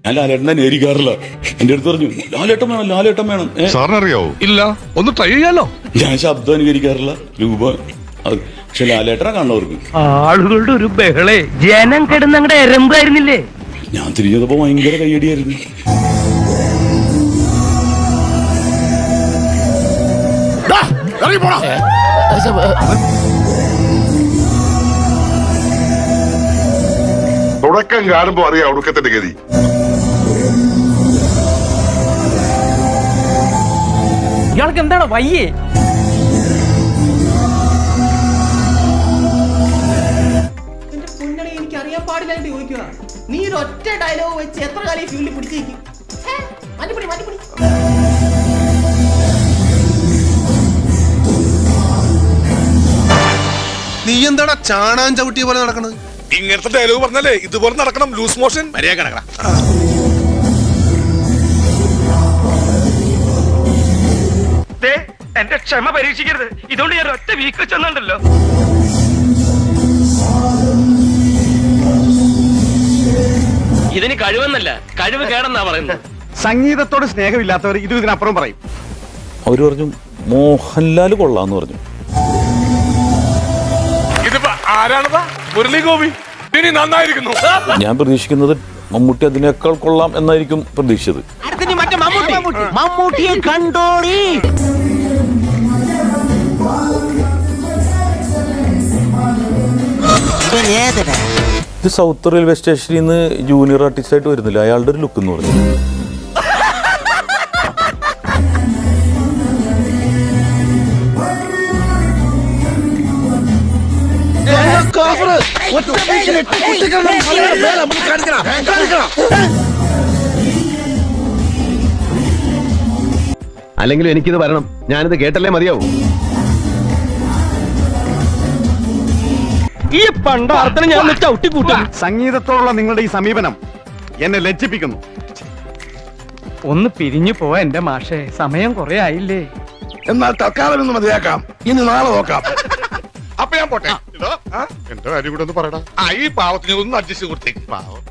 ഞാൻ ലാലേട്ടനെ നേരിക്കാറില്ല. എന്റെ അടുത്ത് പറഞ്ഞു ലാലേട്ടൻ വേണം. സാറിനറിയാവോ? ഇല്ല, ഒന്ന് ട്രൈ ചെയ്യാലോ. ഞാൻ ശബ്ദം അനുകരിക്കാറില്ല, രൂപ. പക്ഷെ ലാലേട്ടനെ കാണുന്നവർക്ക് ആളുകളുടെ ഒരു ബഹളേ, ജനം കിടന്നങ്ങടെ എരമ്പായിരുന്നില്ലേ. ഞാൻ തിരിഞ്ഞപ്പോ ഭയങ്കര കയ്യടിയായിരുന്നു. തുടക്കം കാണുമ്പോ അറിയാം ഒടുക്കത്തിന്റെ ഗതി. ഇയാൾക്ക് എന്താണ് വയ്യേ? എനിക്ക് അറിയാൻ പാടില്ലായിട്ട് ചോദിക്കുക. നീ ഒരു ഒറ്റ ഡയലോഗ് വെച്ച് എത്ര കാലം ഫീൽഡിൽ പിടിച്ചേക്കും? നീ എന്താടാ ചാണാൻ ചവിട്ടിയ പോലെ നടക്കണത്? ഇങ്ങനത്തെ ഡയലോഗ് പറഞ്ഞാലേ ഇതുപോലെ നടക്കണം. ലൂസ് മോഷൻ മര്യാദ കിടക്കണം. എന്റെ ക്ഷമ പരീക്ഷിക്കരുത്. ഇതുകൊണ്ട് ഞാൻ ഒറ്റ വീക്ക് ചെന്നുണ്ടല്ലോ. ഇതിന് കഴിവെന്നല്ല, കഴിവ് കേടെന്നാ പറയുന്നത്. സംഗീതത്തോട് സ്നേഹമില്ലാത്തവർ ഇതിനപ്പുറം പറയും. അവര് പറഞ്ഞു മോഹൻലാൽ കൊള്ളാന്ന് പറഞ്ഞു. ഇതിപ്പോ ആരാണതാ? മുരളി ഗോപി. ഇനി നന്നായിരിക്കുന്നു. ഞാൻ പ്രതീക്ഷിക്കുന്നത് മമ്മൂട്ടി അതിനേക്കാൾ കൊള്ളാം എന്നായിരിക്കും പ്രതീക്ഷിച്ചത്. മമ്മൂട്ടിയെ കണ്ടോളി. ഇത് സൗത്ത് റെയിൽവേ സ്റ്റേഷനിൽ നിന്ന് ജൂനിയർ ആർട്ടിസ്റ്റ് ആയിട്ട് വരുന്നില്ല, അയാളുടെ ഒരു ലുക്ക് എന്ന് പറഞ്ഞു. അല്ലെങ്കിലും എനിക്കിത് വരണം. ഞാനിത് കേട്ടല്ലേ മതിയാവും. ഈ പണ്ടാർത്തനം ഞാൻ ചവിട്ടിക്കൂട്ടാ. സംഗീതത്തോടുള്ള നിങ്ങളുടെ ഈ സമീപനം എന്നെ ലജ്ജിപ്പിക്കുന്നു. ഒന്ന് പിരിഞ്ഞു പോവാ എന്റെ മാഷേ, സമയം കുറെ ആയില്ലേ. എന്നാൽ തൽക്കാലം ഒന്ന് മതിയാക്കാം. ഇനി നാളെ നോക്കാം. അപ്പൊ ഞാൻ പോട്ടെ. എന്റെ കാര്യം കൂടെ ഒന്ന് പറയടാ. ഈ പാവത്തിന് ഒന്ന് അഡ്ജസ്റ്റ് കൊടുത്തേക്ക്. പാവം.